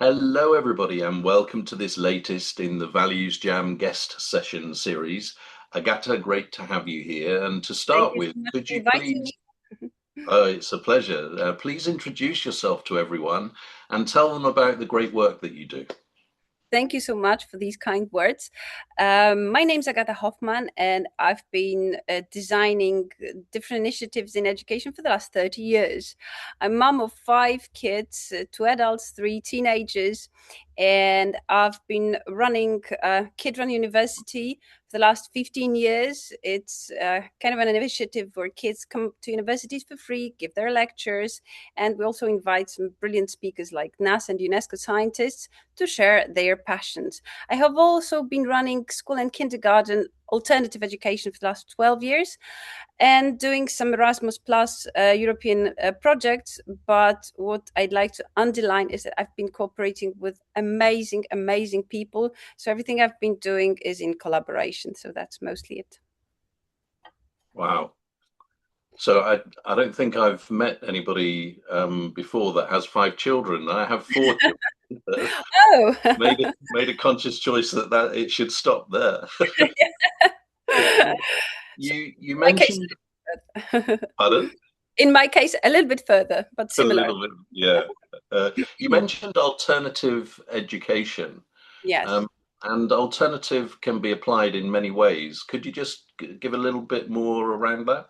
Hello, everybody, and welcome to this latest in the ValuesJam guest session series. Agata, great to have you here. And to Thank start you with, so much could for you inviting please, me. it's a pleasure, please introduce yourself to everyone and tell them about the great work that you do. Thank you so much for these kind words. My name's Agata Hofman, and I've been designing different initiatives in education for the last 30 years. I'm mom of five kids, two adults, three teenagers, and I've been running Kid Run University for the last 15 years. It's kind of an initiative where kids come to universities for free, give their lectures, and we also invite some brilliant speakers like NASA and UNESCO scientists to share their passions. I have also been running school and kindergarten alternative education for the last 12 years and doing some Erasmus Plus European projects. But what I'd like to underline is that I've been cooperating with amazing, amazing people. So everything I've been doing is in collaboration. So that's mostly it. Wow. So I don't think I've met anybody before that has five children. I have four children, but Oh, made a conscious choice that it should stop there. so You in my case, mentioned, pardon? in my case, a little bit further, but A similar. little bit, yeah. You mentioned alternative education, Yes. um, and alternative can be applied in many ways. Could you just give a little bit more around that?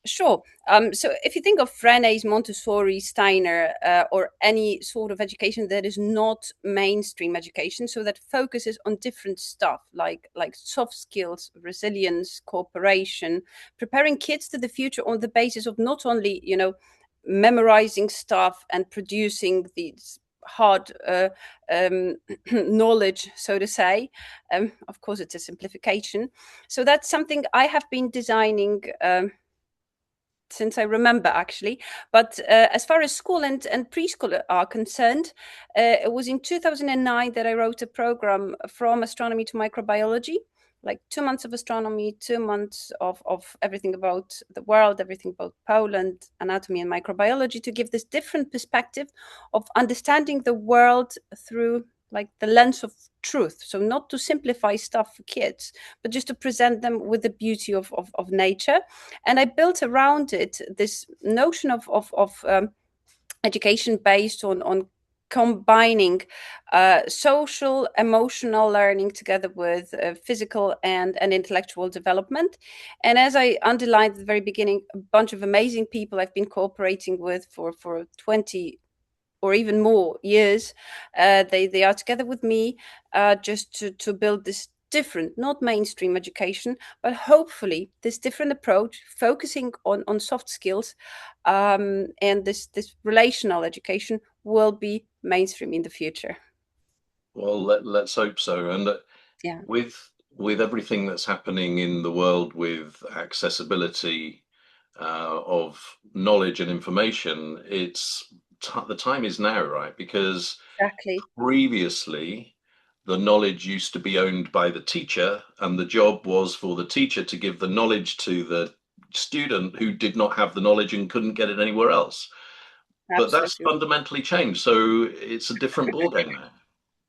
Sure. So if you think of Frene's, Montessori, Steiner, or any sort of education that is not mainstream education, so that focuses on different stuff like soft skills, resilience, cooperation, preparing kids to the future on the basis of not only memorizing stuff and producing these hard knowledge, so to say. Of course, it's a simplification. So that's something I have been designing. Since I remember, actually. But as far as school and preschool are concerned, it was in 2009 that I wrote a program from astronomy to microbiology, like 2 months of astronomy, 2 months of everything about the world, everything about Poland, anatomy and microbiology, to give this different perspective of understanding the world through like the lens of truth. So not to simplify stuff for kids, but just to present them with the beauty of nature. And I built around it this notion of education based on combining social, emotional learning together with physical and intellectual development. And as I underlined at the very beginning, a bunch of amazing people I've been cooperating with for 20 or even more years. They are together with me just to build this different, not mainstream education, but hopefully this different approach, focusing on soft skills, and this relational education will be mainstream in the future. Well, let's hope so. And Yeah, with everything that's happening in the world with accessibility of knowledge and information, the time is now, right? Because exactly. previously, the knowledge used to be owned by the teacher, and the job was for the teacher to give the knowledge to the student who did not have the knowledge and couldn't get it anywhere else. But that's Absolutely. fundamentally changed, so it's a different ballgame now.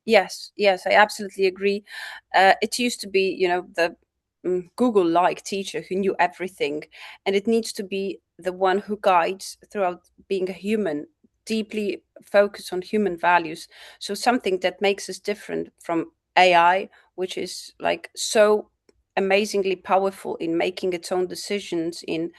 Yes, yes, I absolutely agree. It used to be, the Google-like teacher who knew everything, and it needs to be the one who guides throughout being a human, deeply focused on human values. So something that makes us different from AI, which is like so amazingly powerful in making its own decisions, in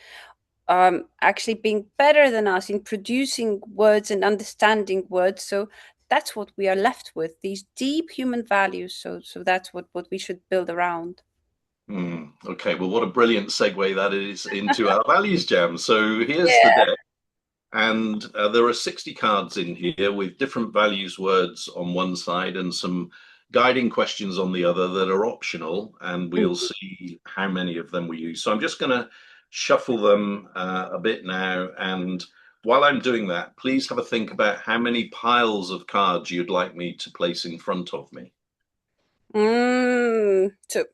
actually being better than us in producing words and understanding words. So that's what we are left with, these deep human values. So that's what we should build around. Okay, well, what a brilliant segue that is into our values jam. So here's the Yeah. deck, and there are 60 cards in here with different values words on one side and some guiding questions on the other that are optional, and we'll Mhm. see how many of them we use. So I'm just going to shuffle them a bit now, and while I'm doing that, please have a think about how many piles of cards you'd like me to place in front of me. Two.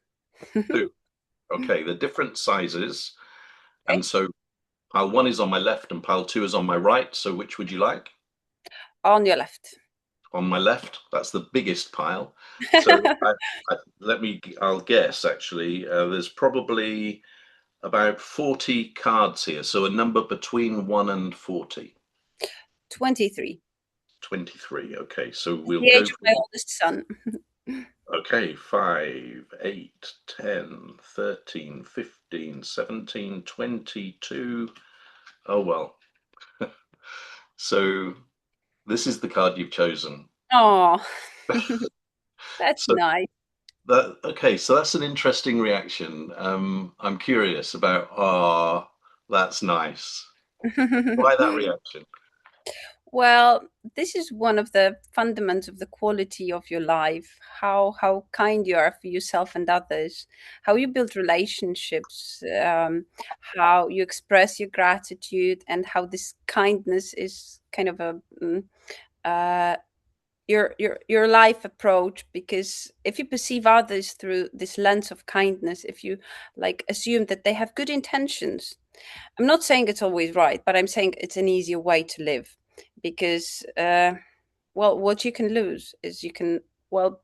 Two. Okay, they're different sizes. Okay. And so pile one is on my left and pile two is on my right. So which would you like? On your left. on my left. That's the biggest pile. So I'll guess actually. There's probably about 40 cards here. So a number between 1 and 40. 23. 23. Okay, so At we'll the go age of my from, oldest son. okay, 5, 8, 10, 13, 15, 17, 22. Oh, well. So this is the card you've chosen. Oh, that's So nice. okay, so that's an interesting reaction. I'm curious about, ah, that's nice. Why that reaction? Well, this is one of the fundamentals of the quality of your life, how kind you are for yourself and others, how you build relationships, how you express your gratitude, and how this kindness is kind of a uh, your life approach. Because if you perceive others through this lens of kindness, if you like assume that they have good intentions, I'm not saying it's always right, but I'm saying it's an easier way to live. Because well, what you can lose is you can, well,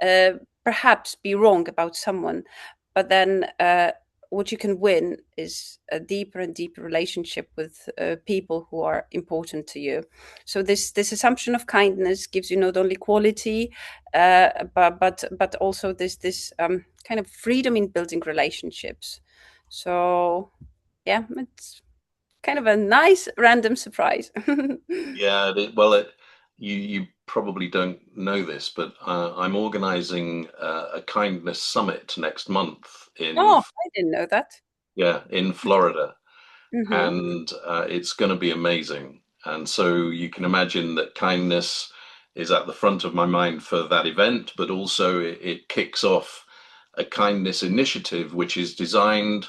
uh, perhaps be wrong about someone, but then what you can win is a deeper and deeper relationship with people who are important to you. So this assumption of kindness gives you not only quality, but also this kind of freedom in building relationships. So yeah, it's kind of a nice random surprise. Yeah, you probably don't know this, but I'm organizing a kindness summit next month Oh, I didn't know that. in Florida, Mm-hmm. and it's going to be amazing. And so you can imagine that kindness is at the front of my mind for that event, but also it kicks off a kindness initiative, which is designed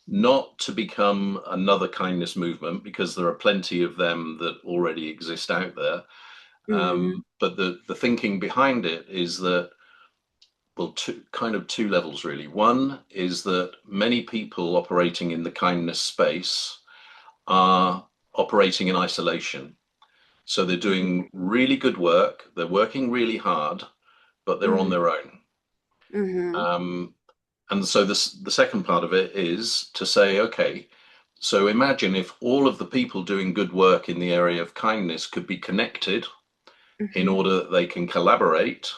not to become another kindness movement, because there are plenty of them that already exist out there. Mm-hmm. But the thinking behind it is that, well, two levels really. One is that many people operating in the kindness space are operating in isolation. So they're doing really good work, they're working really hard, but they're on Mm-hmm. their own. Mm-hmm. Um, and so the second part of it is to say, okay, so imagine if all of the people doing good work in the area of kindness could be connected in Mm-hmm. order that they can collaborate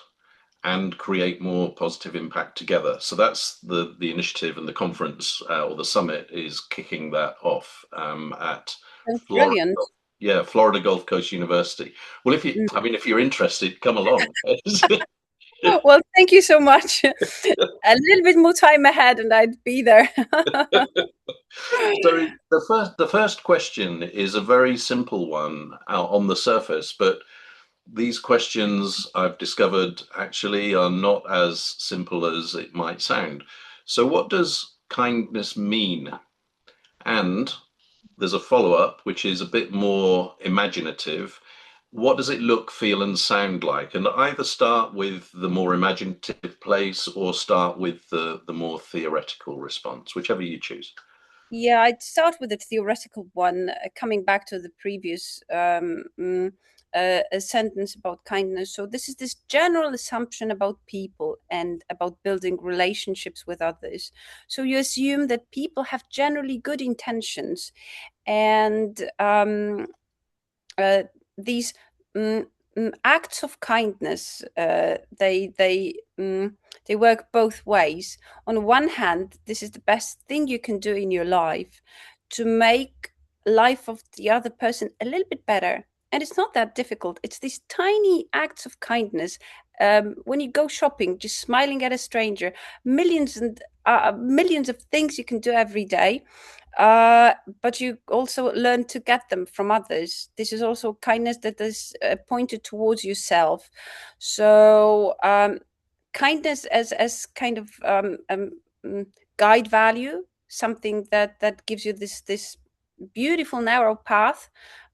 and create more positive impact together. So that's the initiative, and the conference or the summit is kicking that off at That's Florida. brilliant. Yeah, Florida Gulf Coast University. Well, I mean, if you're interested, come along. Well, thank you so much. A little bit more time ahead, and I'd be there. So the first question is a very simple one on the surface, but these questions I've discovered actually are not as simple as it might sound. So what does kindness mean? And there's a follow-up, which is a bit more imaginative. What does it look, feel, and sound like? And either start with the more imaginative place or start with the more theoretical response, whichever you choose. Yeah, I'd start with the theoretical one, coming back to the previous a sentence about kindness. So, this is this general assumption about people and about building relationships with others. So, you assume that people have generally good intentions, and uh, these mm, acts of kindness, they work both ways. On one hand, this is the best thing you can do in your life to make life of the other person a little bit better, and it's not that difficult. It's these tiny acts of kindness. When you go shopping, just smiling at a stranger, millions and millions of things you can do every day, but you also learn to get them from others. This is also kindness that is pointed towards yourself. So kindness as kind of guide value, something that gives you this beautiful narrow path,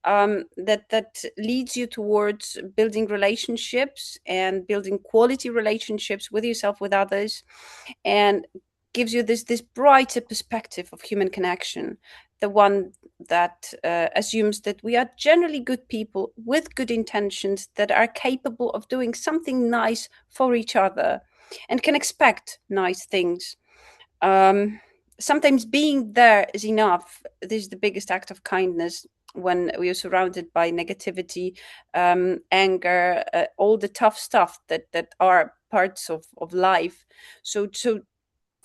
that leads you towards building relationships and building quality relationships with yourself, with others, and gives you this brighter perspective of human connection, the one that assumes that we are generally good people with good intentions that are capable of doing something nice for each other and can expect nice things. Um, Sometimes being there is enough. This is the biggest act of kindness when we are surrounded by negativity, anger, all the tough stuff that are parts of life. So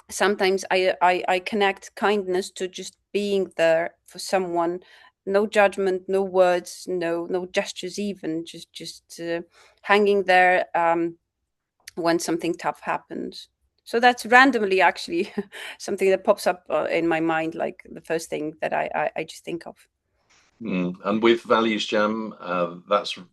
sometimes I connect kindness to just being there for someone. No judgment, no words, no gestures, even just hanging there when something tough happens. So that's randomly actually something that pops up in my mind, like the first thing that I just think of. And with ValuesJam,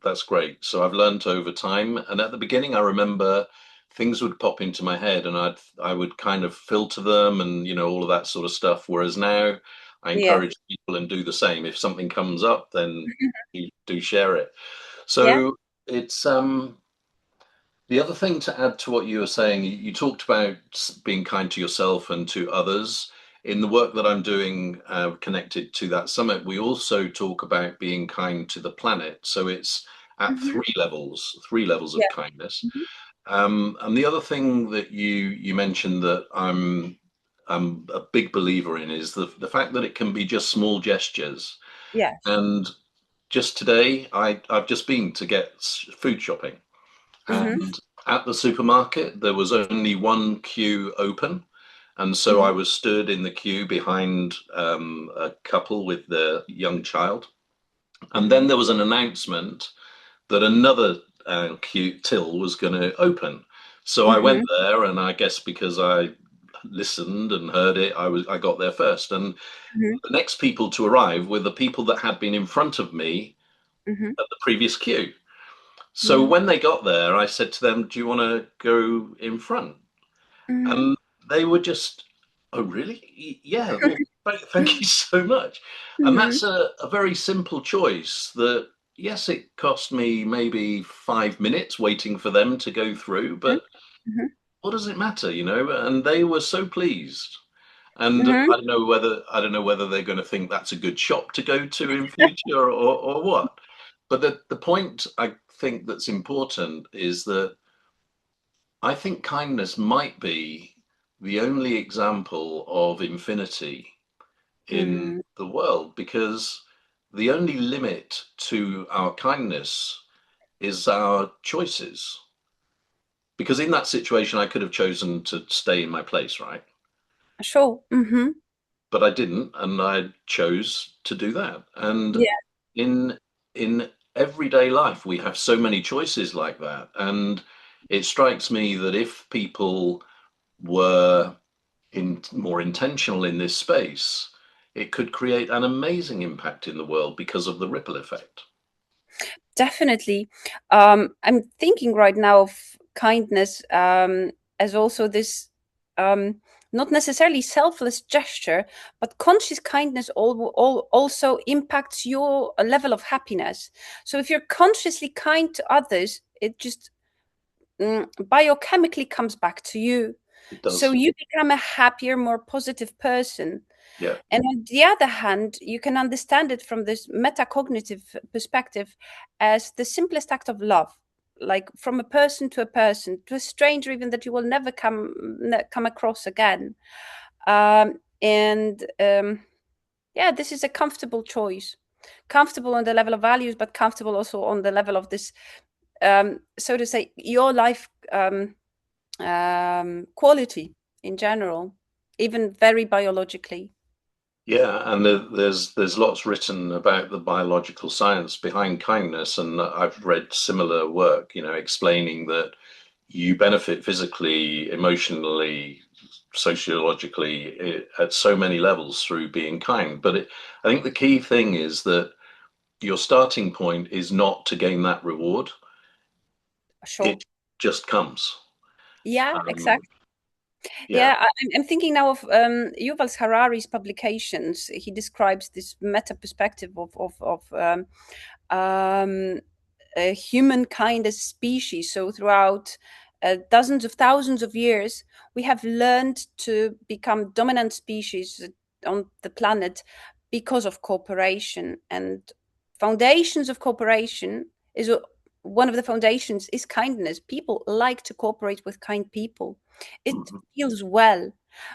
that's great. So I've learned over time, and at the beginning, I remember things would pop into my head, and I would kind of filter them, and all of that sort of stuff. Whereas now, I Yeah. encourage people and do the same. If something comes up, then you do share it. Yeah. So it's the other thing to add to what you were saying, you talked about being kind to yourself and to others. In the work that I'm doing connected to that summit, we also talk about being kind to the planet. So it's at Hmm. three levels of Yeah. kindness. Hmm. And the other thing that you mentioned that I'm a big believer in is the fact that it can be just small gestures. Yes. And just today, I've just been to get food shopping. Hmm. And at the supermarket, there was only one queue open. And so I Hmm. was stood in the queue behind a couple with their young child. And then Hmm. there was an announcement that another queue till was going to open. So I went Hmm. there, and I guess because I listened and heard it, I got there first. And Hmm. the next people to arrive were the people that had been in front of me Hmm. at the previous queue. So Hmm. when they got there, I said to them, "Do you want to go in front?" Hmm. And they were just, "Oh, really? Yeah, well, thank you so much." And Hmm. that's a very simple choice that, yes, it cost me maybe 5 minutes waiting for them to go through, but Hmm. what does it matter, you know? And they were so pleased. And Hmm. I don't know whether they're going to think that's a good shop to go to in future or what. But the point I think that's important is that I think kindness might be the only example of infinity in Hmm. the world because the only limit to our kindness is our choices. Because in that situation, I could have chosen to stay in my place, right? Sure. Hmm. But I didn't, and I chose to do that. And Yeah. in in everyday life, we have so many choices like that. And it strikes me that if people were more intentional in this space, it could create an amazing impact in the world because of the ripple effect. Definitely. I'm thinking right now of kindness as also this um, not necessarily selfless gesture, but conscious kindness also impacts your level of happiness. So if you're consciously kind to others, it just biochemically comes back to you. It So does. you become a happier, more positive person. Yeah. And on the other hand, you can understand it from this metacognitive perspective as the simplest act of love, like from a person to a stranger, even that you will never come across again. And yeah, this is a comfortable choice, comfortable on the level of values, but comfortable also on the level of this, so to say, your life quality in general, even very biologically. Yeah, and there's lots written about the biological science behind kindness, and I've read similar work, explaining that you benefit physically, emotionally, sociologically at so many levels through being kind. But I think the key thing is that your starting point is not to gain that reward; Sure. it just comes. Yeah, Um, exactly. yeah, Yeah, I'm thinking now of Yuval Harari's publications. He describes this meta perspective of humankind as species. So throughout dozens of thousands of years, we have learned to become dominant species on the planet because of cooperation. And foundations of cooperation is one of the foundations is kindness. People like to cooperate with kind people. It Mhm. feels well.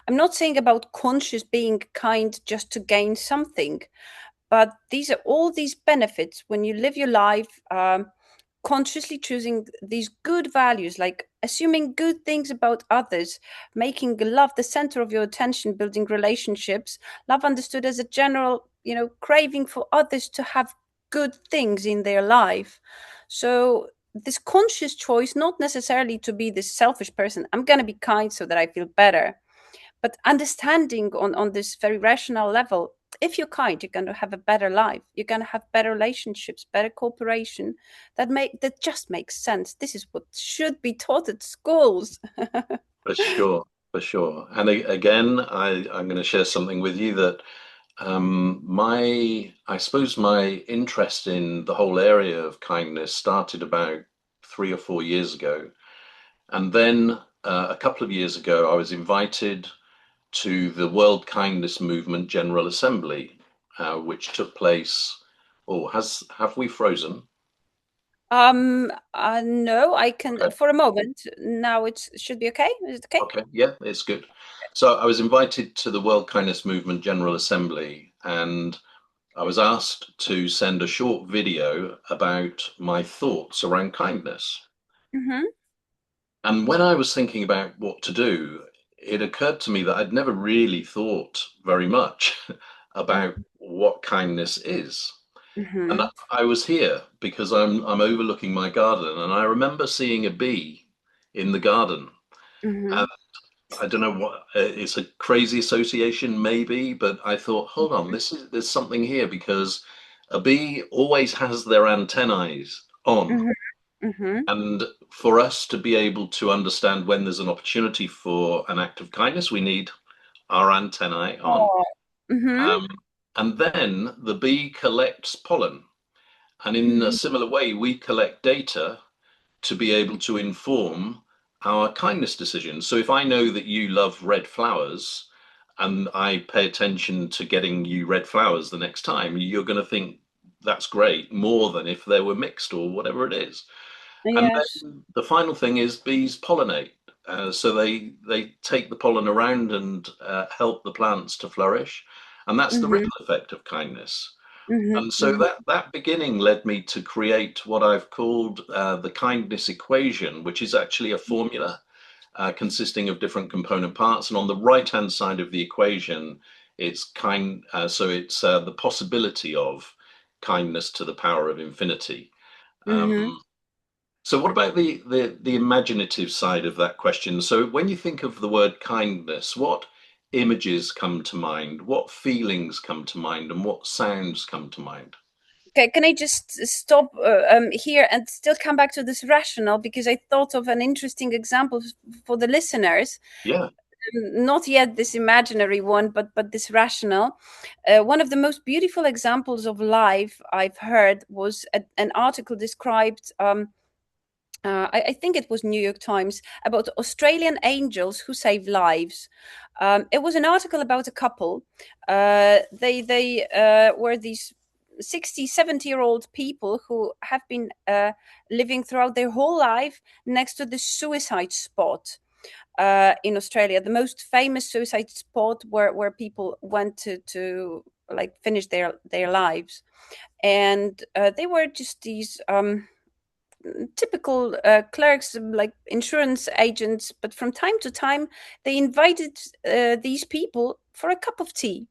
I'm not saying about conscious being kind just to gain something, but these are all these benefits when you live your life consciously choosing these good values, like assuming good things about others, making love the center of your attention, building relationships, love understood as a general, craving for others to have good things in their life. So this conscious choice, not necessarily to be this selfish person, I'm going to be kind so that I feel better, but understanding on this very rational level, if you're kind, you're going to have a better life, you're going to have better relationships, better cooperation, that just makes sense. This is what should be taught at schools. For sure, for sure. And again, I'm going to share something with you that I suppose my interest in the whole area of kindness started about 3 or 4 years ago. And then a couple of years ago, I was invited to the World Kindness Movement General Assembly, which took place. Oh, have we frozen? No, I can Okay. for a moment now. It should be okay. Is it okay? Okay, yeah, it's good. So I was invited to the World Kindness Movement General Assembly, and I was asked to send a short video about my thoughts around kindness. Mm-hmm. And when I was thinking about what to do, it occurred to me that I'd never really thought very much about what kindness is. And Mm-hmm. I was here because I'm overlooking my garden, and I remember seeing a bee in the garden. Mm-hmm. And I don't know what it's a crazy association maybe, but I thought, hold on, there's something here because a bee always has their antennae on. Mm-hmm. Mm-hmm. And for us to be able to understand when there's an opportunity for an act of kindness, we need our antennae on. Oh. Mm-hmm. Um, and then the bee collects pollen. And in a Mm-hmm. similar way, we collect data to be able to inform our kindness decisions. So if I know that you love red flowers and I pay attention to getting you red flowers the next time, you're going to think that's great more than if they were mixed or whatever it is. And Yes. then the final thing is bees pollinate. So they take the pollen around and help the plants to flourish. And that's the Mm-hmm. ripple effect of kindness. And so Mm-hmm. that beginning led me to create what I've called the kindness equation, which is actually a formula consisting of different component parts. And on the right-hand side of the equation, it's so it's the possibility of kindness to the power of infinity. Mm-hmm. Um, so what about the imaginative side of that question? So when you think of the word kindness, what images come to mind? What feelings come to mind? And what sounds come to mind? Okay, can I just stop here and still come back to this rationale, because I thought of an interesting example for the listeners. Yeah. Not yet this imaginary one, but this rationale. One of the most beautiful examples of life I've heard was an article described. I think it was New York Times, about Australian angels who save lives. It was an article about a couple. They were these 60, 70-year-old people who have been living throughout their whole life next to the suicide spot in Australia, the most famous suicide spot where people went to like finish their lives. And they were just these typical clerks, like insurance agents, but from time to time they invited these people for a cup of tea.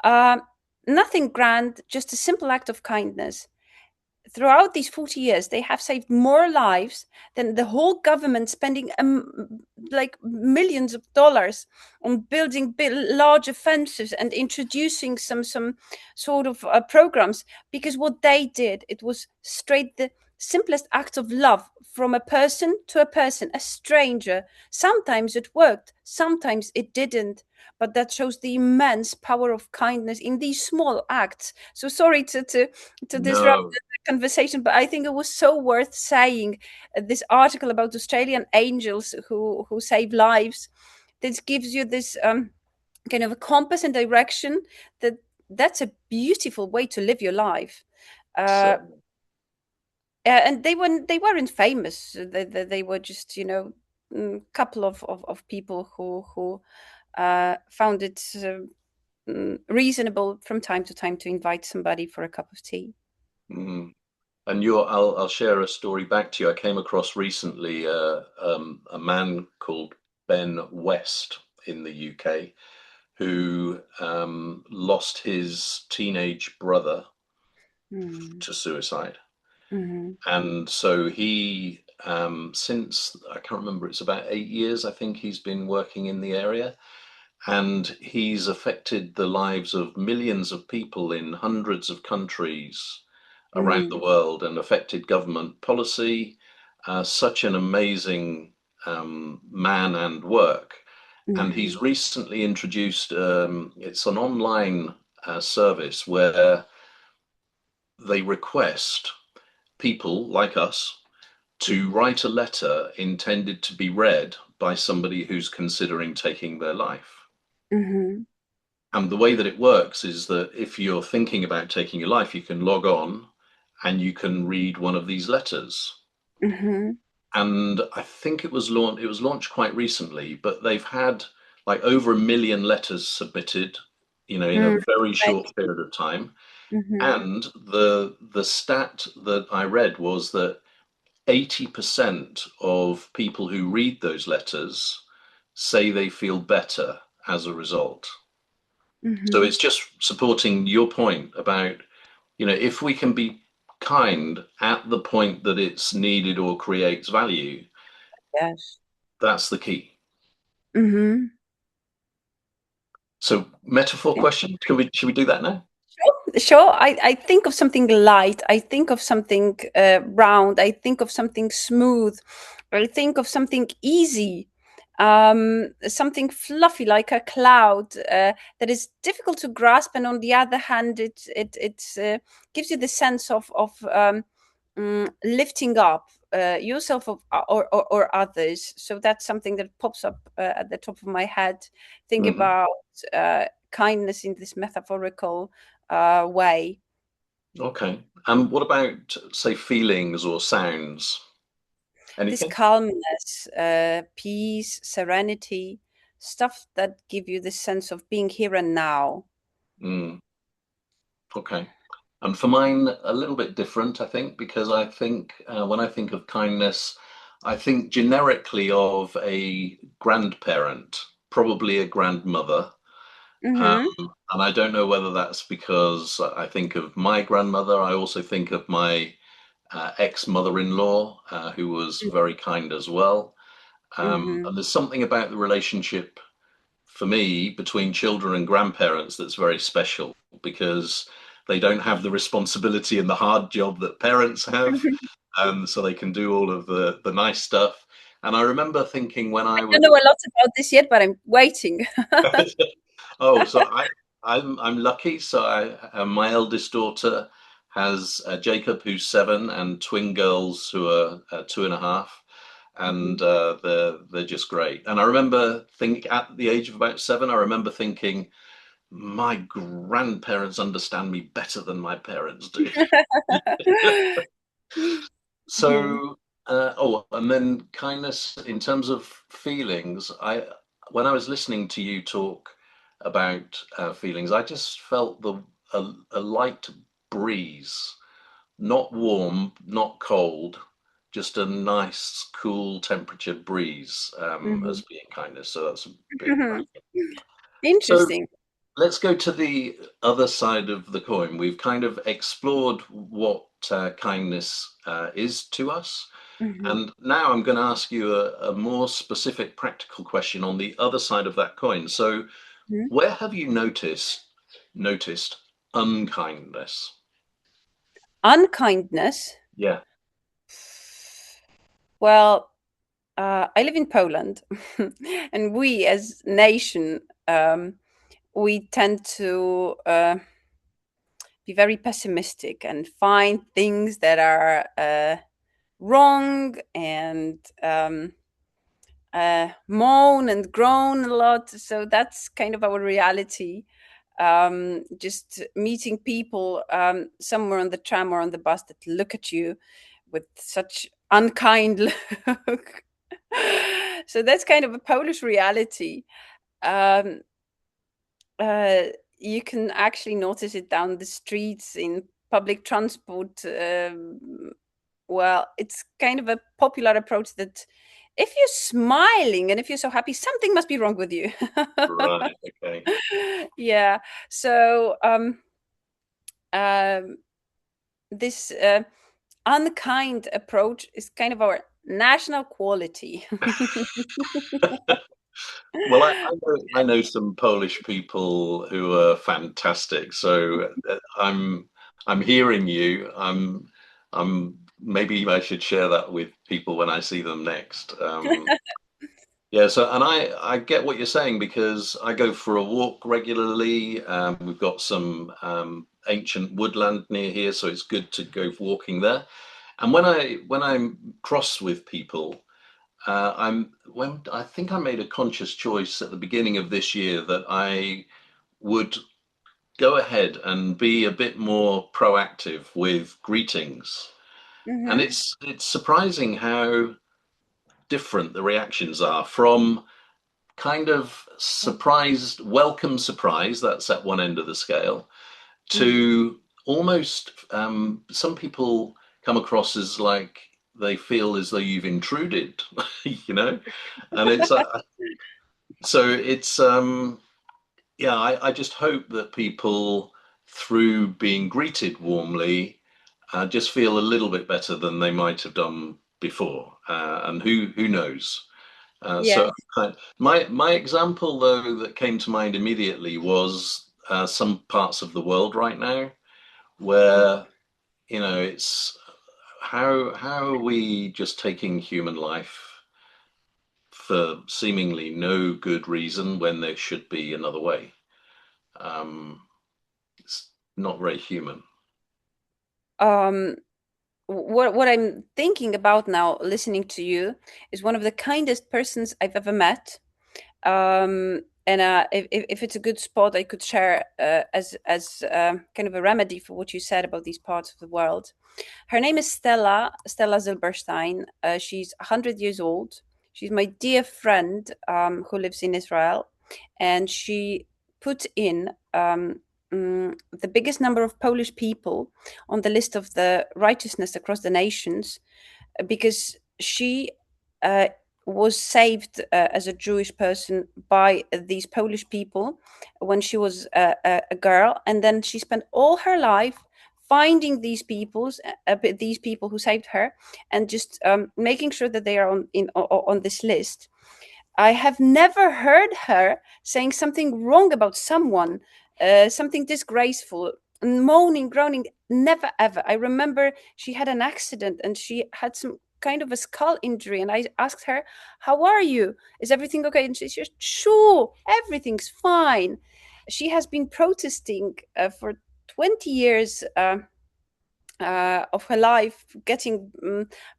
Uh, Nothing grand, just a simple act of kindness. Throughout these 40 years, they have saved more lives than the whole government spending like millions of dollars on building large offensives and introducing some sort of programs. Because what they did, it was straight the simplest act of love from a person to a person, a stranger. Sometimes it worked, sometimes it didn't, but that shows the immense power of kindness in these small acts. So sorry to disrupt No, conversation, but I think it was so worth saying. This article about Australian angels who save lives, this gives you this kind of a compass and direction that that's a beautiful way to live your life. Uh, Certainly. and they weren't famous. They were just, couple of people who found it reasonable from time to time to invite somebody for a cup of tea. Mm. And I'll share a story back to you. I came across recently a man called Ben West in the UK who lost his teenage brother Mm. to suicide. Hmm. And so he, since I can't remember, it's about 8 years, I think he's been working in the area. And he's affected the lives of millions of people in hundreds of countries around the Hmm. world and affected government policy. Such an amazing man and work. And Hmm. he's recently introduced, it's an online service where they request people like us to Hmm. write a letter intended to be read by somebody who's considering taking their life. Hmm. And the way that it works is that if you're thinking about taking your life, you can log on and you can read one of these letters. Hmm. And I think it was launched quite recently, but they've had like over 1 million letters submitted, in a Mm. very Right. short period of time. Hmm. And the stat that I read was that 80% of people who read those letters say they feel better as a result. So Hmm. it's just supporting your point about, if we can be kind at the point that it's needed or creates value, Yes. that's the key. Hmm. So metaphor question, should we do that now? Sure. I think of something light. I think of something round. I think of something smooth. I think of something easy. Something fluffy like a cloud that is difficult to grasp, and on the other hand, it gives you the sense of lifting up yourself or others. So that's something that pops up at the top of my head. Think Hmm. about kindness in this metaphorical way. Okay. And what about, say, feelings or sounds? This Anything? calmness, peace, serenity, stuff that give you this sense of being here and now. Mm, okay. And for mine, a little bit different, I think, because I think when I think of kindness, I think generically of a grandparent, probably a grandmother. Mm-hmm. And I don't know whether that's because I think of my grandmother. I also think of my ex-mother-in-law, who was very kind as well. Mm-hmm. And there's something about the relationship for me between children and grandparents that's very special because they don't have the responsibility and the hard job that parents have, so they can do all of the nice stuff. And I remember thinking when I I don't was know a lot about this yet, but I'm waiting. oh, so I'm lucky. So my eldest daughter has Jacob, who's 7, and twin girls who are 2.5, and Mhm. they're just great. And I remember think at the age of about 7, I remember thinking, my grandparents understand me better than my parents do. Mhm. So, and then kindness in terms of feelings. When I was listening to you talk about feelings, I just felt a light breeze, not warm, not cold, just a nice, cool temperature breeze as Mhm. being kindness. So that's a big plus. Mhm. So Interesting. let's go to the other side of the coin. We've kind of explored what kindness is to us. Mhm. And now I'm going to ask you a more specific practical question on the other side of that coin. So, Mhm. where have you noticed unkindness? Unkindness. Yeah. Well, I live in Poland, and we as nation, we tend to be very pessimistic and find things that are wrong and moan and groan a lot. So that's kind of our reality. just meeting people somewhere on the tram or on the bus that look at you with such unkind look. So that's kind of a Polish reality. Um, uh, you can actually notice it down the streets in public transport. Well, it's kind of a popular approach that if you're smiling and if you're so happy, something must be wrong with you. Right. Okay. Yeah. So um, this unkind approach is kind of our national quality. Well, I know some Polish people who are fantastic. So I'm hearing you. I'm maybe I should share that with people when I see them next. Yeah, so and I get what you're saying because I go for a walk regularly. We've got some ancient woodland near here, so it's good to go walking there. And when I'm cross with people, when I think I made a conscious choice at the beginning of this year that I would go ahead and be a bit more proactive with greetings. And Hmm. it's surprising how different the reactions are from kind of surprised, welcome surprise, that's at one end of the scale, to almost some people come across as like they feel as though you've intruded, you know, and it's so it's yeah, I just hope that people through being greeted warmly just feel a little bit better than they might have done before, and who knows. So Yes. my example though that came to mind immediately was some parts of the world right now where it's how are we just taking human life for seemingly no good reason when there should be another way. Um, it's not very human. Um, what I'm thinking about now, listening to you, is one of the kindest persons I've ever met. And if it's a good spot, I could share as kind of a remedy for what you said about these parts of the world. Her name is Stella Zilberstein. She's 100 years old. She's my dear friend who lives in Israel, and she put in the biggest number of Polish people on the list of the righteousness across the nations because she uh, was saved as a Jewish person by these Polish people when she was a girl, and then she spent all her life finding these people who saved her, and just making sure that they are on this list. I have never heard her saying something wrong about someone, something disgraceful, moaning, groaning. Never ever. I remember she had an accident and she had some kind of a skull injury, and I asked her, "How are you? Is everything okay?" And she said, "Sure, everything's fine." She has been protesting for 20 years. Of her life, getting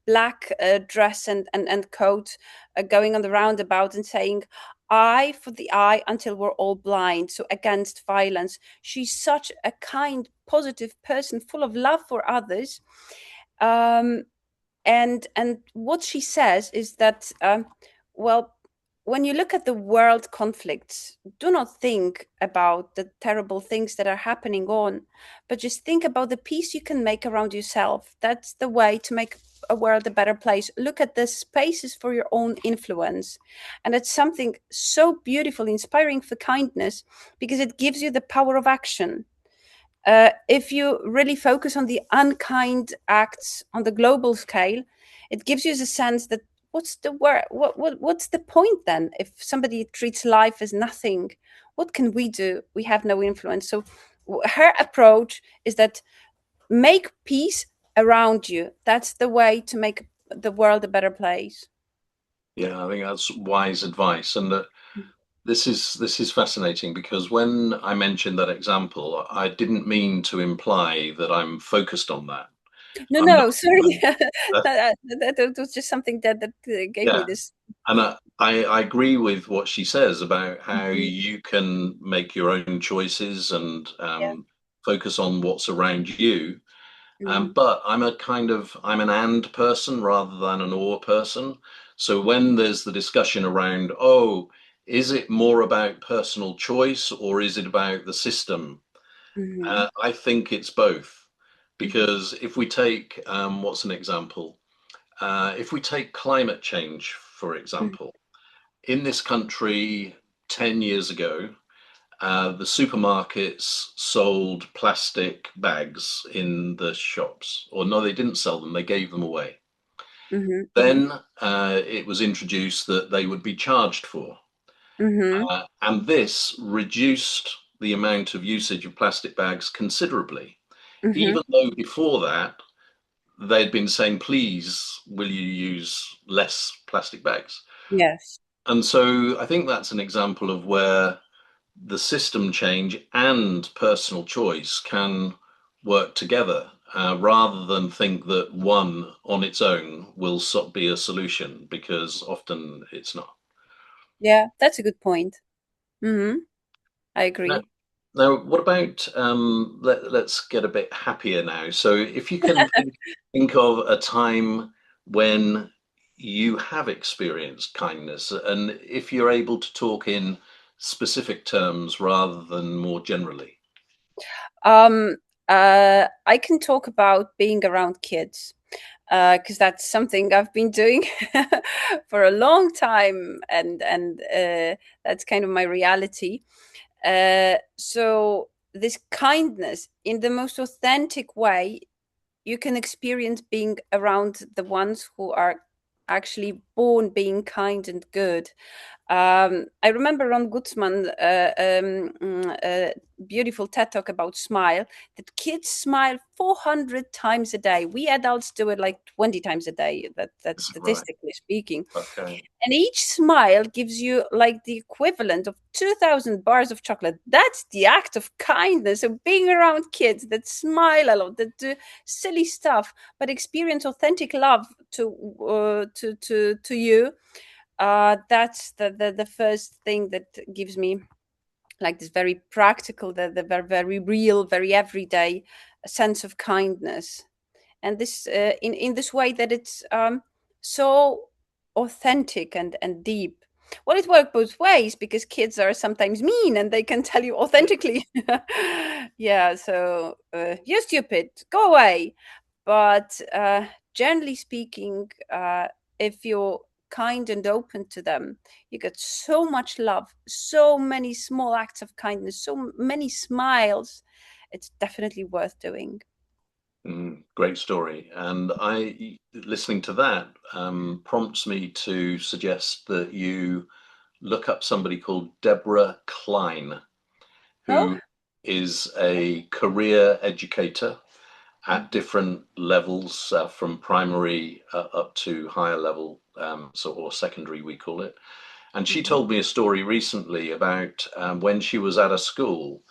black dress and coat, going on the roundabout and saying, "Eye for the eye until we're all blind." So against violence. She's such a kind, positive person, full of love for others. Um, and what she says is that well, when you look at the world conflicts, do not think about the terrible things that are happening on, but just think about the peace you can make around yourself. That's the way to make a world a better place. Look at the spaces for your own influence, and it's something so beautiful, inspiring for kindness, because it gives you the power of action. If you really focus on the unkind acts on the global scale, it gives you the sense that what's the point then? If somebody treats life as nothing, what can we do? We have no influence. So her approach is that make peace around you. That's the way to make the world a better place. Yeah, I think that's wise advice, and this is fascinating because when I mentioned that example, I didn't mean to imply that I'm focused on that. No, I'm no, not. sorry. That was just something that gave me Yeah, this. And I agree with what she says about how Mhm. you can make your own choices and Yeah. focus on what's around you. Mm. But I'm an and person rather than an or person. So when there's the discussion around, oh, is it more about personal choice or is it about the system? Mhm. I think it's both. Mhm. Because if we take, what's an example? If we take climate change, for Mhm. example, in this country 10 years ago, the supermarkets sold plastic bags in the shops. Or no, they didn't sell them, they gave them away. Mhm. Then it was introduced that they would be charged for. Mhm. And this reduced the amount of usage of plastic bags considerably. Mhm. Even though before that, they'd been saying, please, will you use less plastic bags? Yes. And so I think that's an example of where the system change and personal choice can work together rather than think that one on its own will be a solution because often it's not. Yeah, that's a good point. Mhm. I Now, agree. now what about let's get a bit happier now. So if you can think of a time when you have experienced kindness and if you're able to talk in specific terms rather than more generally. Um, I can talk about being around kids because that's something I've been doing for a long time, and that's kind of my reality. So this kindness, in the most authentic way, you can experience being around the ones who are actually born being kind and good. I remember Ron Gutzman, beautiful TED talk about smile, that kids smile 400 times a day. We adults do it like 20 times a day, that's Is right. statistically speaking. Okay. And each smile gives you like the equivalent of 2,000 bars of chocolate. That's the act of kindness. So being around kids that smile a lot, that do silly stuff, but experience authentic love to you, that's the first thing that gives me like this very practical, the very, very real, very everyday sense of kindness. And this in this way that it's so authentic and deep. Well, it works both ways because kids are sometimes mean and they can tell you Yeah. authentically, yeah, so you're stupid, go away. But generally speaking, if you're kind and open to them, you get so much love, so many small acts of kindness, so many smiles. It's definitely worth doing. Great story. And listening to that prompts me to suggest that you look up somebody called Deborah Klein, Oh. who is a career educator at different levels, from primary up to higher level, or secondary, we call it. And she Mhm. told me a story recently about when she was at a school.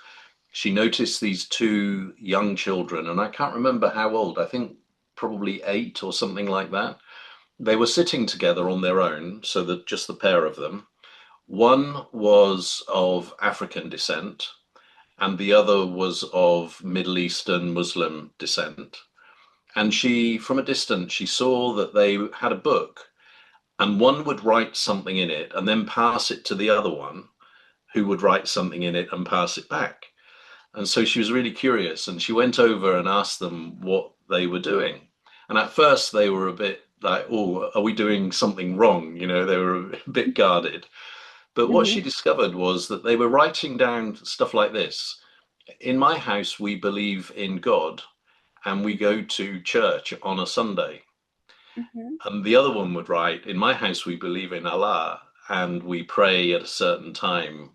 She noticed these two young children, and I can't remember how old, I think probably 8 or something like that. They were sitting together on their own, so that just the pair of them. One was of African descent, and the other was of Middle Eastern Muslim descent. And she, from a distance, she saw that they had a book, and one would write something in it and then pass it to the other one, who would write something in it and pass it back. And so she was really curious and she went over and asked them what they were doing. And at first they were a bit like, oh, are we doing something wrong? You know, they were a bit guarded. But what Mhm. she discovered was that they were writing down stuff like this. In my house, we believe in God and we go to church on a Sunday. Mhm. And the other one would write, in my house, we believe in Allah and we pray at a certain time.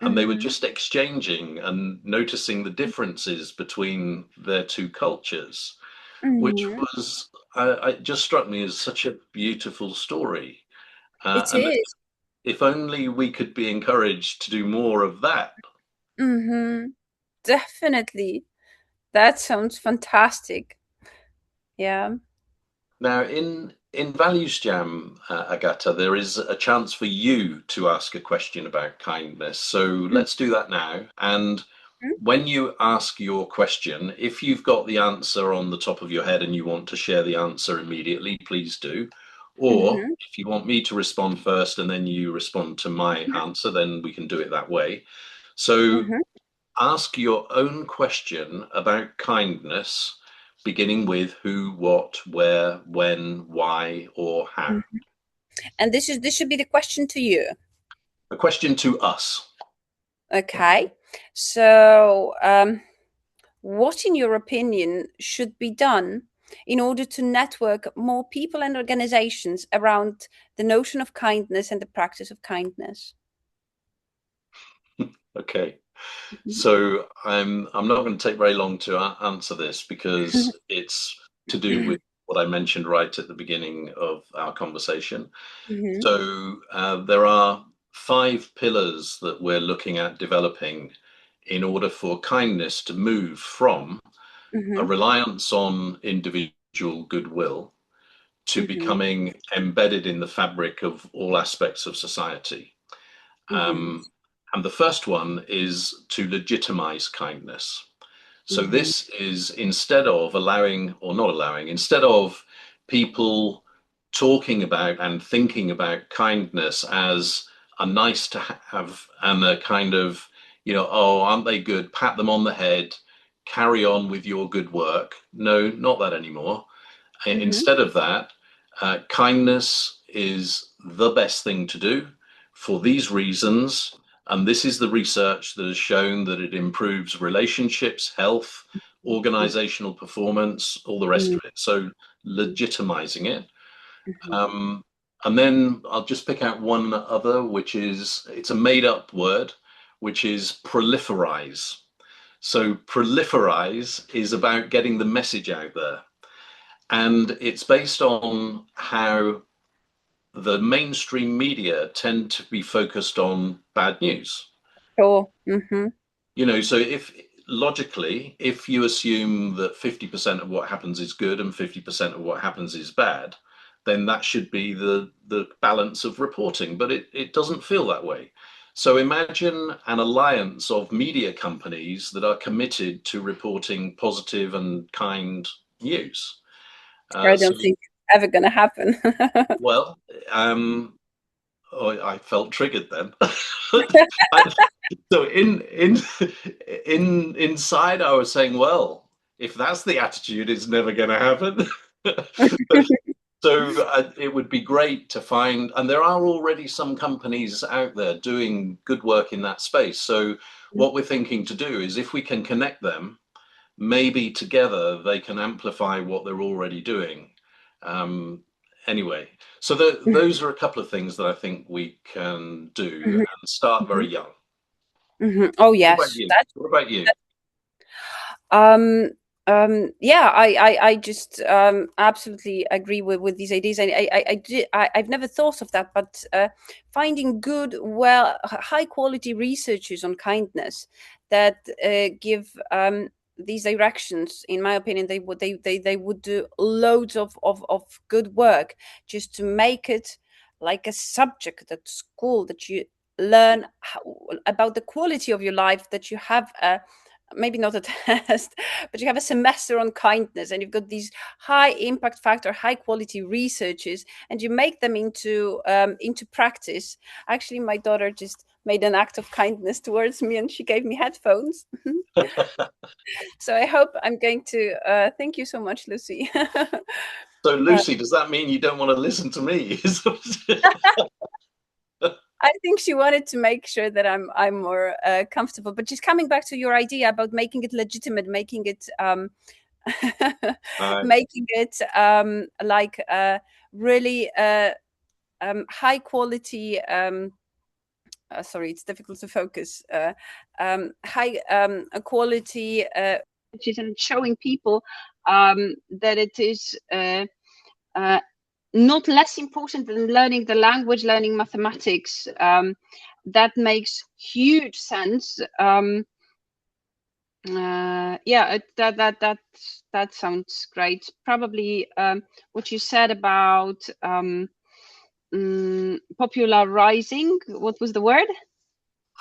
And they were Mhm. just exchanging and noticing the differences between their two cultures, which Mhm. was, it just struck me as such a beautiful story. It And is. if only we could be encouraged to do more of that. Mhm. Definitely. That sounds fantastic. Yeah. Now, in ValuesJam, Agata, there is a chance for you to ask a question about kindness. So let's do that now. And when you ask your question, if you've got the answer on the top of your head and you want to share the answer immediately, please do. Or Mm-hmm. if you want me to respond first and then you respond to my answer, then we can do it that way. So Mm-hmm. ask your own question about kindness, beginning with who, what, where, when, why, or how. Mm-hmm. And this should be the question to you. A question to us. Okay. So, what, in your opinion, should be done in order to network more people and organizations around the notion of kindness and the practice of kindness? Okay. Mhm. So I'm not going to take very long to answer this because it's to do with what I mentioned right at the beginning of our conversation. Mhm. So there are 5 pillars that we're looking at developing in order for kindness to move from a Mhm. reliance on individual goodwill to Mhm. becoming embedded in the fabric of all aspects of society. Mhm. Um, and the first one is to legitimize kindness. So Mhm. this is instead of allowing or not allowing, instead of people talking about and thinking about kindness as a nice to have and a kind of, oh, aren't they good? Pat them on the head, carry on with your good work. No, not that anymore. Mhm. Instead of that, kindness is the best thing to do for these reasons. And this is the research that has shown that it improves relationships, health, organizational performance, all the rest Mhm. of it. So legitimizing it. Mhm. Um, and then I'll just pick out one other, which is it's a made up word, which is proliferize. So proliferize is about getting the message out there. And it's based on how the mainstream media tend to be focused on bad news. Sure. Mhm. So if logically, if you assume that 50% of what happens is good and 50% of what happens is bad, then that should be the balance of reporting. But it doesn't feel that way. So imagine an alliance of media companies that are committed to reporting positive and kind news. I So don't think it's ever going to happen. Well, um, oh, I felt triggered then. So in inside, I was saying, well, if that's the attitude, it's never going to happen. So it would be great to find, and there are already some companies out there doing good work in that space. So what we're thinking to do is, if we can connect them, maybe together they can amplify what they're already doing. Um, anyway, so those are a couple of things that I think we can do Mhm. and start Mhm. very young. Mhm. Oh What about yes, you? that's What about you? um yeah, I just absolutely agree with these ideas. I've never thought of that, but finding good, well, high quality researchers on kindness that give these directions, in my opinion, they would do loads of good work just to make it like a subject at school, that you learn about the quality of your life, that you have a, maybe not a test, but you have a semester on kindness, and you've got these high impact factor, high quality researches, and you make them into practice. Actually, my daughter just made an act of kindness towards me, and she gave me headphones. So I hope I'm going to thank you so much, Lucy. So uh, Lucy, does that mean you don't want to listen to me? I think she wanted to make sure that I'm more comfortable. But just coming back to your idea about making it legitimate, making it uh, making it like really high quality. Sorry, it's difficult to focus. High quality, and showing people that it is uh, not less important than learning the language, learning mathematics. That makes huge sense. Yeah, that sounds great. Probably what you said about popularizing. What was the word?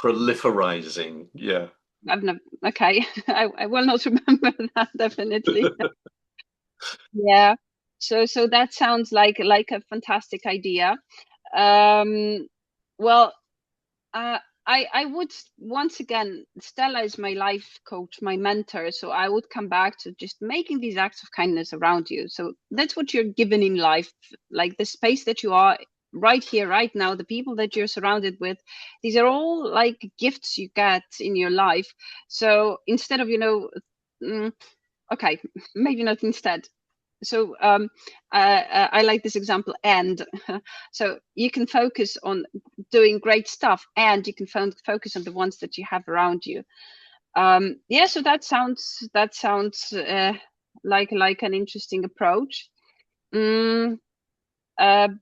Proliferizing, yeah. I've never. Okay, I will not remember that definitely. Yeah. So that sounds like a fantastic idea. Um, well, Uh, I would once again, Stella is my life coach, my mentor. So I would come back to just making these acts of kindness around you. So that's what you're given in life, like the space that you are right here, right now, the people that you're surrounded with. These are all like gifts you get in your life. So instead of, mm, okay, maybe not instead. So I like this example, and so you can focus on doing great stuff, and you can focus on the ones that you have around you. Yeah, so that sounds like an interesting approach. Mm,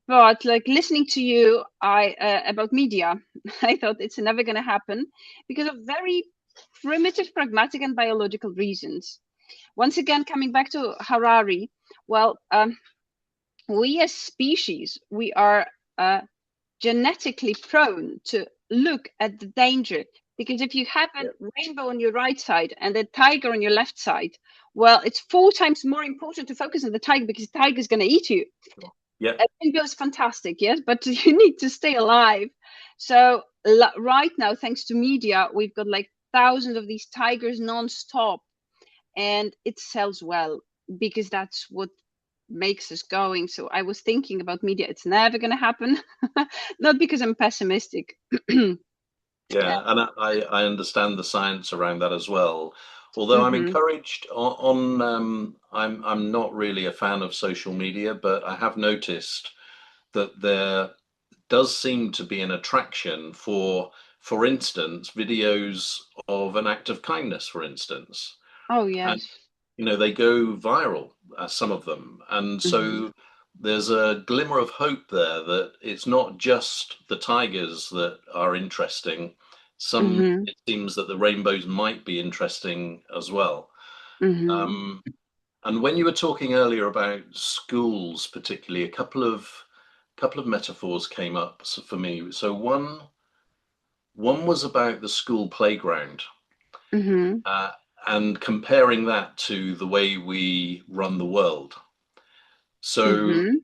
but like listening to you, I about media, I thought it's never going to happen because of very primitive, pragmatic, and biological reasons. Once again, coming back to Harari, well, we as species, we are genetically prone to look at the danger, because if you have a Yeah. rainbow on your right side and a tiger on your left side, well, it's 4 times more important to focus on the tiger because the tiger is going to eat you. Yeah. A rainbow is fantastic, yes, but you need to stay alive. So right now, thanks to media, we've got like thousands of these tigers non-stop, and it sells well because that's what makes us going. So I was thinking about media, it's never going to happen. Not because I'm pessimistic. Yeah, and I understand the science around that as well. Although I'm Hmm. encouraged I'm not really a fan of social media, but I have noticed that there does seem to be an attraction for instance, videos of an act of kindness, for instance. Oh And yes. they go viral, some of them, and Hmm. so there's a glimmer of hope there that it's not just the tigers that are interesting. Some Hmm. It seems that the rainbows might be interesting as well. Hmm. um, and when you were talking earlier about schools particularly, a couple of metaphors came up for me. So one was about the school playground, Hmm. uh, and comparing that to the way we run the world. So Hmm.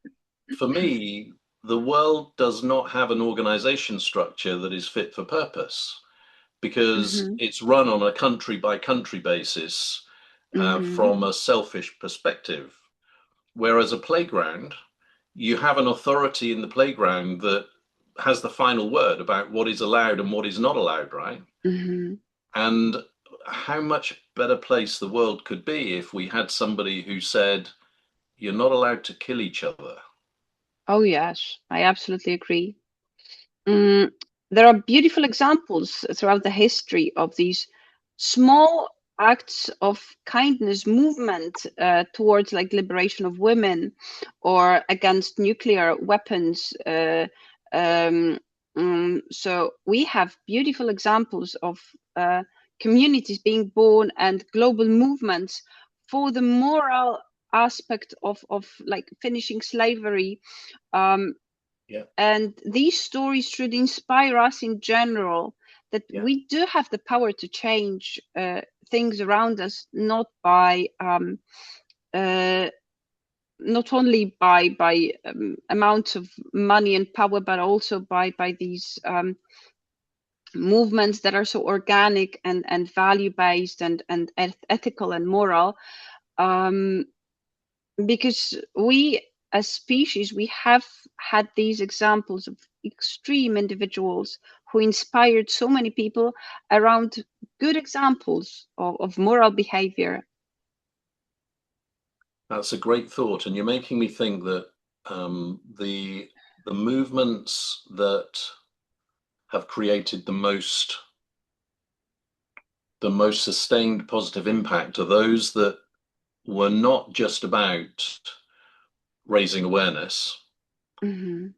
for me, the world does not have an organization structure that is fit for purpose because Hmm. it's run on a country by country basis, Hmm. from a selfish perspective. Whereas a playground, you have an authority in the playground that has the final word about what is allowed and what is not allowed, right? Hmm. And how much better place the world could be if we had somebody who said, you're not allowed to kill each other. Oh yes, I absolutely agree. Mm, there are beautiful examples throughout the history of these small acts of kindness movement towards like liberation of women or against nuclear weapons. Um, so we have beautiful examples of communities being born and global movements for the moral aspect of like finishing slavery. Um, Yeah, and these stories should inspire us in general, that yeah, we do have the power to change things around us, not by uh, not only by amounts of money and power, but also by these movements that are so organic and value based and ethical and moral. Um, because we as species, we have had these examples of extreme individuals who inspired so many people around good examples of moral behavior. that's a great thought. And you're making me think that the movements that have created the most sustained positive impact are those that were not just about raising awareness. Hmm.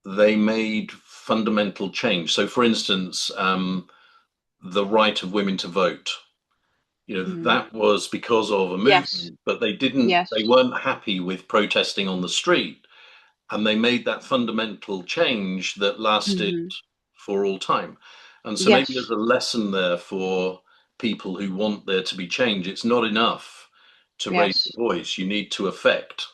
They made fundamental change. So, for instance, the right of women to vote. Mm. that was because of a Yes. movement, but they Yes. weren't happy with protesting on the street, and they made that fundamental change that lasted Hmm. for all time. And so maybe there's Yes. a lesson there for people who want there to be change. It's not enough to raise Yes. your voice. You need to affect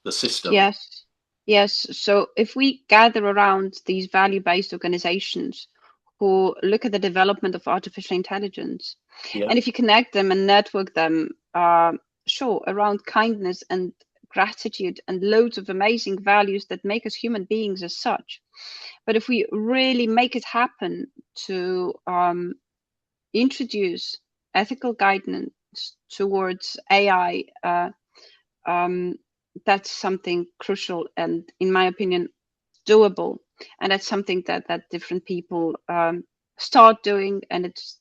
the system. Yes. Yes. So if we gather around these value-based organizations who look at the development of artificial intelligence, Yeah. and if you connect them and network them, sure, around kindness and gratitude and loads of amazing values that make us human beings as such. But if we really make it happen to introduce ethical guidance towards AI, um, that's something crucial and, in my opinion, doable. And that's something that different people start doing, and it's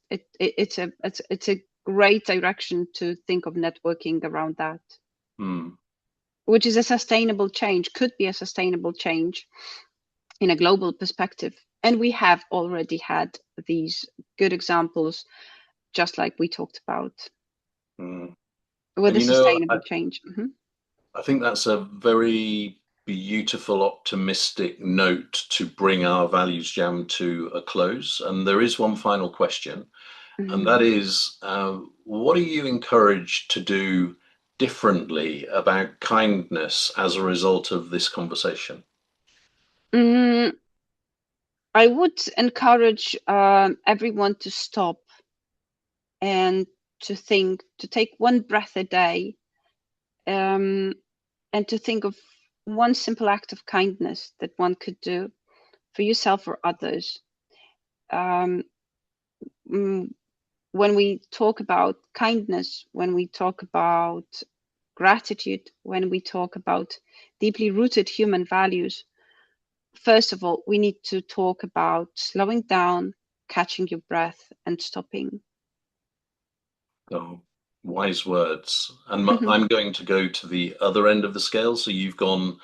a great direction to think of networking around that, Hmm. which is a sustainable change, could be a sustainable change in a global perspective. And we have already had these good examples, just like we talked about, Hmm. with And a sustainable change. Mm-hmm. I think that's a very beautiful, optimistic note to bring our values jam to a close. And there is one final question, and Mm-hmm. that is, what are you encouraged to do differently about kindness as a result of this conversation? Mm, I would encourage everyone to stop and to think, to take one breath a day, um, and to think of one simple act of kindness that one could do for yourself or others. Um, mm, when we talk about kindness, when we talk about gratitude, when we talk about deeply rooted human values, first of all, we need to talk about slowing down, catching your breath, and stopping. Oh, wise words. And I'm going to go to the other end of the scale. So you've gone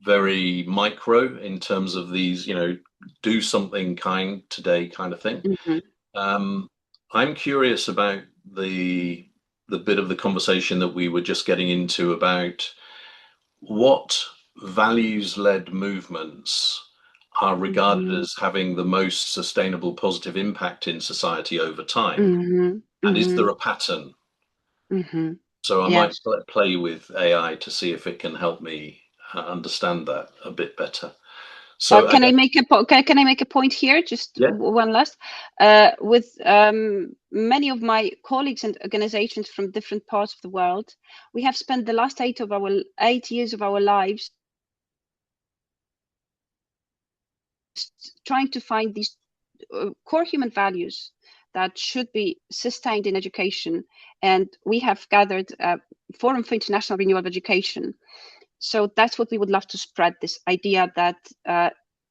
very micro in terms of these, do something kind today kind of thing. Hmm. Um, I'm curious about the bit of the conversation that we were just getting into about what values-led movements are regarded Hmm. as having the most sustainable positive impact in society over time. Hmm. And is Hmm. there a pattern? Hmm. So I might Yes. play with AI to see if it can help me understand that a bit better. So I Can I guess, make can I make a point here? Just yeah, one last. With many of my colleagues and organizations from different parts of the world, we have spent the last 8 years of our lives trying to find these core human values that should be sustained in education. And we have gathered a Forum for International Renewal of Education. So that's what we would love to spread, this idea that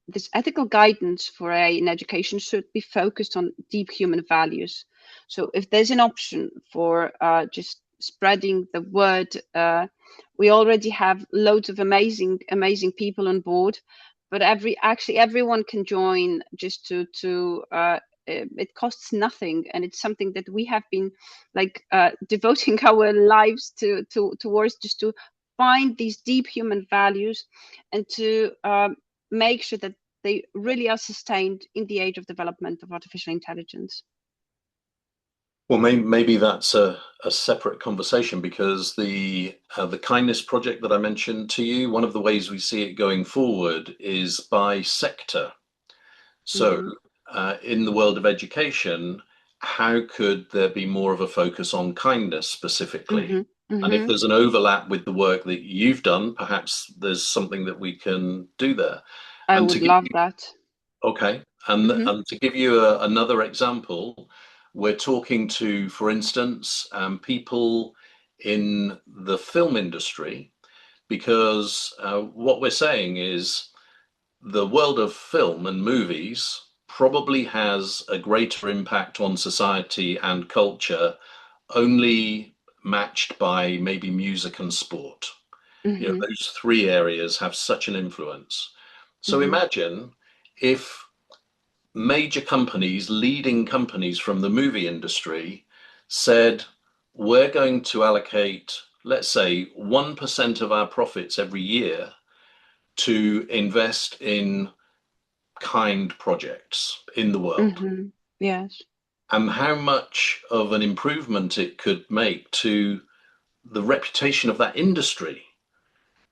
this ethical guidance for an education should be focused on deep human values. So if there's an option for just spreading the word, we already have loads of amazing people on board, but everyone can join just to it costs nothing, and it's something that we have been like devoting our lives towards, just to find these deep human values and to make sure that they really are sustained in the age of development of artificial intelligence. well, maybe that's a separate conversation because the kindness project that I mentioned to you, one of the ways we see it going forward is by sector. So, Mm-hmm. in the world of education, how could there be more of a focus on kindness specifically? Mm-hmm. And if Mm-hmm. there's an overlap with the work that you've done, perhaps there's something that we can do there. I And to would give love you, that. okay, and Mm-hmm. and to give you another example, we're talking to, for instance, people in the film industry, because what we're saying is the world of film and movies probably has a greater impact on society and culture, only matched by maybe music and sport. Mm-hmm. Those three areas have such an influence. So Mm-hmm. imagine if major companies, leading companies from the movie industry, said, we're going to allocate, let's say, 1% of our profits every year to invest in kind projects in the world, Yes. and how much of an improvement it could make to the reputation of that industry,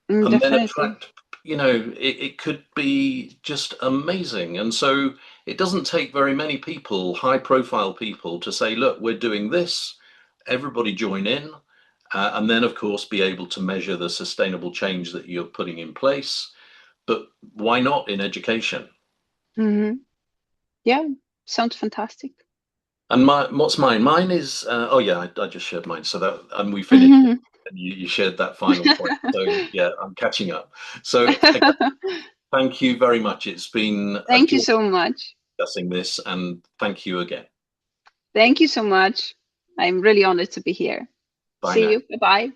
and then Definitely. attract, it could be just amazing. And so it doesn't take very many people, high profile people, to say, look, we're doing this, everybody join in, and then of course be able to measure the sustainable change that you're putting in place. But why not in education? Yeah, sounds fantastic. And what's mine? Mine is oh yeah, I just shared mine. So that, and we finished, and you shared that final point. So yeah, I'm catching up. So again, thank you very much. It's been a Thank you joy so much. discussing this, and thank you again. Thank you so much. I'm really honored to be here. Bye See now. you. Bye bye.